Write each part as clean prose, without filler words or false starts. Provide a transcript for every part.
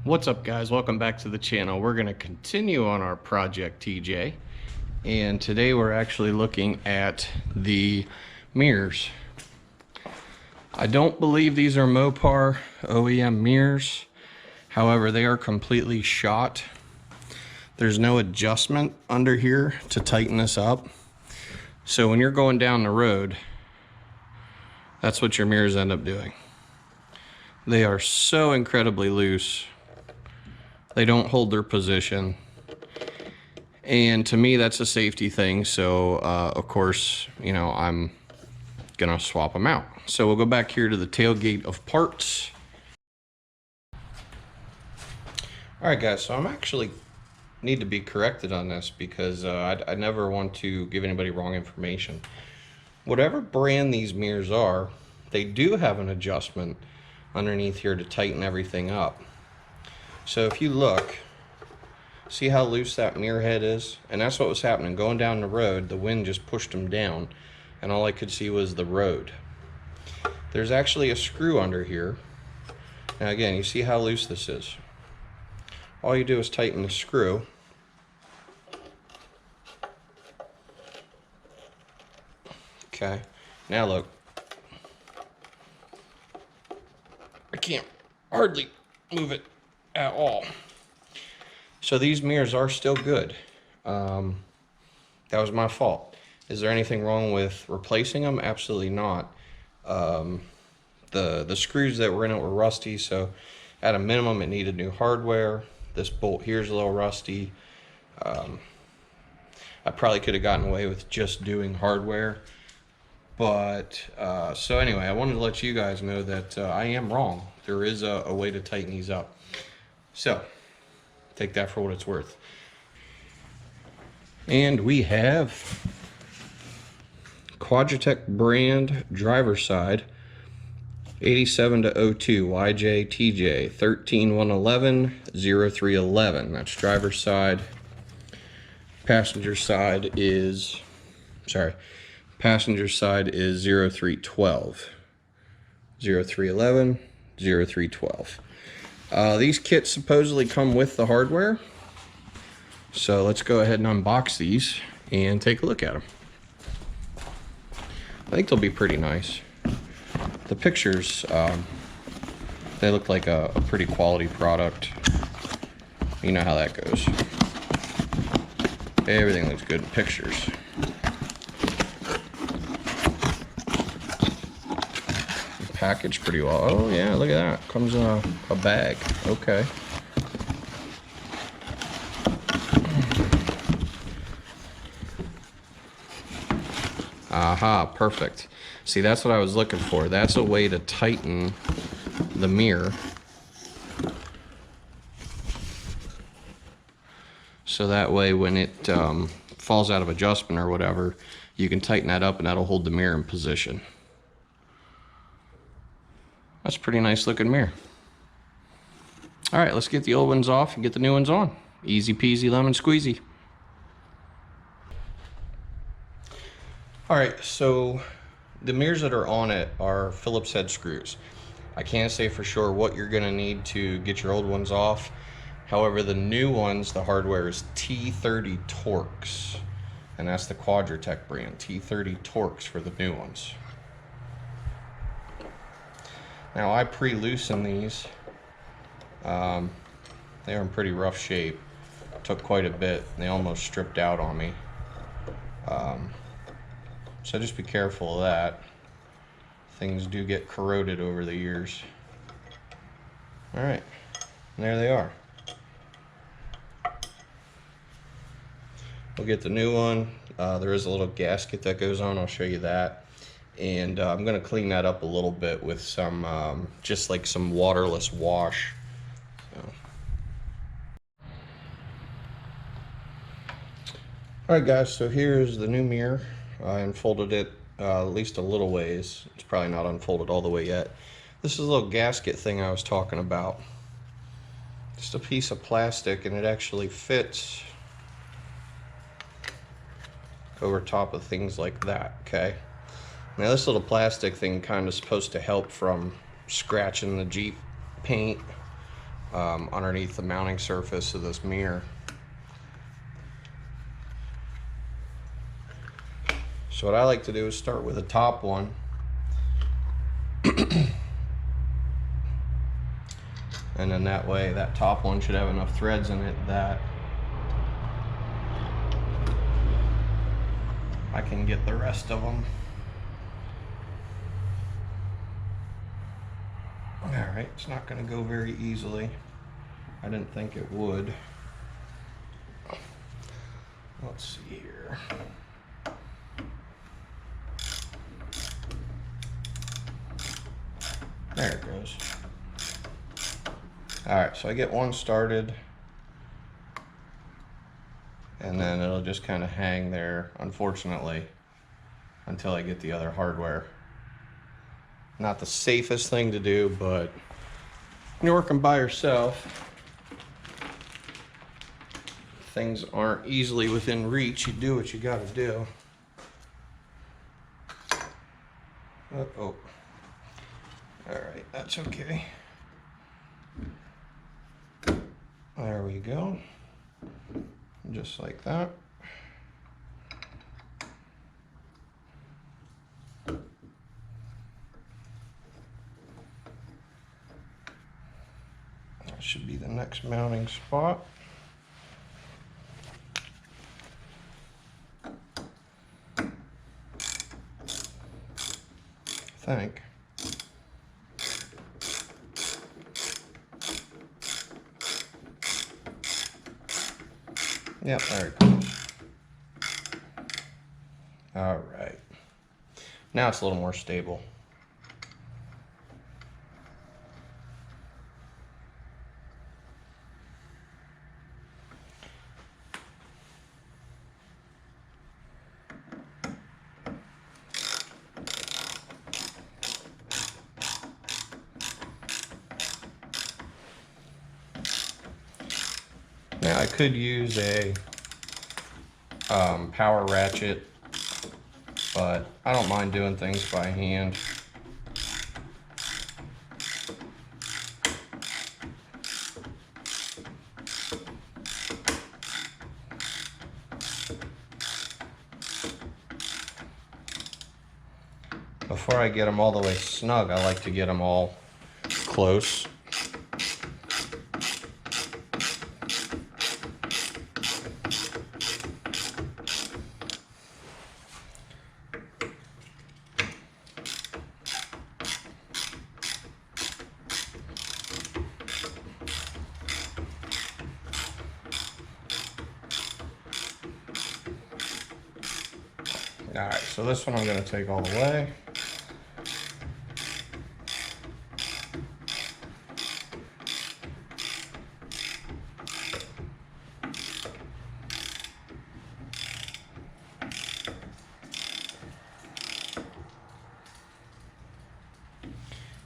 What's up, guys? Welcome back to the channel. We're going to continue on our project TJ, and today we're actually looking at the mirrors. I don't believe these are Mopar OEM mirrors. However, they are completely shot. There's no adjustment under here to tighten this up. So when you're going down the road, that's what your mirrors end up doing. They are so incredibly loose. They don't hold their position. And to me, that's a safety thing. So, of course, you know, I'm gonna swap them out. So we'll go back here to the tailgate of parts. All right, guys, so I'm actually need to be corrected on this because I never want to give anybody wrong information. Whatever brand these mirrors are, they do have an adjustment underneath here to tighten everything up. So if you look, see how loose that mirror head is? And that's what was happening. Going down the road, the wind just pushed them down, and all I could see was the road. There's actually a screw under here. Now again, you see how loose this is. All you do is tighten the screw. Okay, now look. I can't hardly move it at all. So these mirrors are still good. That was my fault. Is there anything wrong with replacing them? Absolutely not. The screws that were in it were rusty, so at a minimum it needed new hardware. This bolt here is a little rusty. I probably could have gotten away with just doing hardware. But, so anyway, I wanted to let you guys know that I am wrong. There is a way to tighten these up. So, take that for what it's worth. And we have Quadratec brand driver side 87 to 02 YJ TJ 13111 0311. That's driver side. Passenger side is 0312 0311 0312. These kits supposedly come with the hardware, so let's go ahead and unbox these and take a look at them. I think they'll be pretty nice. The pictures, they look like a pretty quality product. You know how that goes. Everything looks good in pictures. Packaged pretty well. Oh yeah, look at that. Comes in a bag. Okay. Aha, perfect. See, that's what I was looking for. That's a way to tighten the mirror. So that way when it falls out of adjustment or whatever, you can tighten that up and that'll hold the mirror in position. That's a pretty nice looking mirror. All right, let's get the old ones off and get the new ones on. Easy peasy lemon squeezy. All right, so the mirrors that are on it are Phillips head screws. I can't say for sure what you're gonna need to get your old ones off. However, the new ones, the hardware is T30 Torx, and that's the Quadratec brand, T30 Torx for the new ones. Now I pre-loosened these. They were in pretty rough shape. Took quite a bit. They almost stripped out on me. So just be careful of that. Things do get corroded over the years. All right, and there they are. We'll get the new one. There is a little gasket that goes on. I'll show you that. And I'm going to clean that up a little bit with some, just like some waterless wash. So. Alright guys, so here's the new mirror. I unfolded it at least a little ways. It's probably not unfolded all the way yet. This is a little gasket thing I was talking about. Just a piece of plastic, and it actually fits over top of things like that, okay? Now this little plastic thing kind of supposed to help from scratching the Jeep paint. underneath the mounting surface of this mirror. So what I like to do is start with the top one. And then that way, that top one should have enough threads in it that I can get the rest of them. Alright, it's not going to go very easily. I didn't think it would. Let's see here. There it goes. Alright, so I get one started, and then it'll just kind of hang there, unfortunately, until I get the other hardware. Not the safest thing to do, but when you're working by yourself, things aren't easily within reach. You do what you gotta do. Uh-oh. Alright, that's okay. There we go. Just like that. That should be the next mounting spot. I think. Yep, there it goes. All right. Now it's a little more stable. Now I could use a power ratchet, but I don't mind doing things by hand. Before I get them all the way snug, I like to get them all close. Alright, so this one I'm going to take all the way.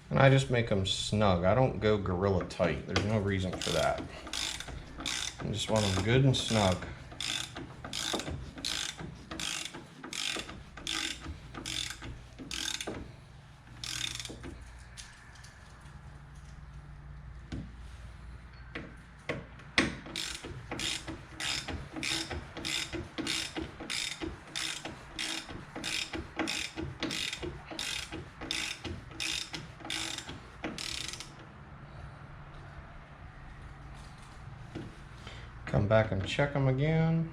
And I just make them snug. I don't go gorilla tight. There's no reason for that. I just want them good and snug. Come back and check them again.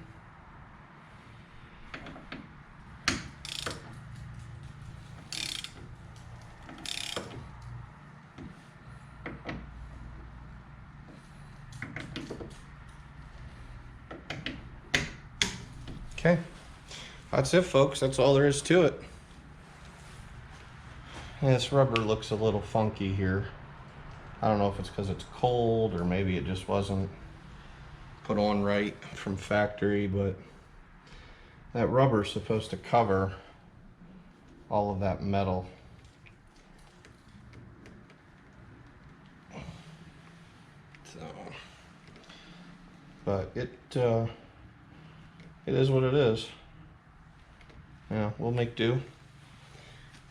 Okay, that's it, folks. That's all there is to it. And this rubber looks a little funky here. I don't know if it's because it's cold or maybe it just wasn't put on right from factory, but that rubber is supposed to cover all of that metal. So, but it is what it is. Yeah, we'll make do.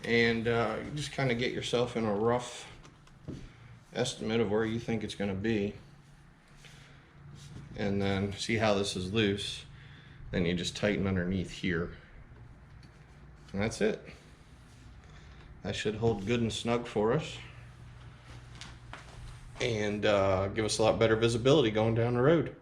And you just kind of get yourself in a rough estimate of where you think it's going to be, and then see how this is loose. Then you just tighten underneath here, and that's it. That should hold good and snug for us, and give us a lot better visibility going down the road.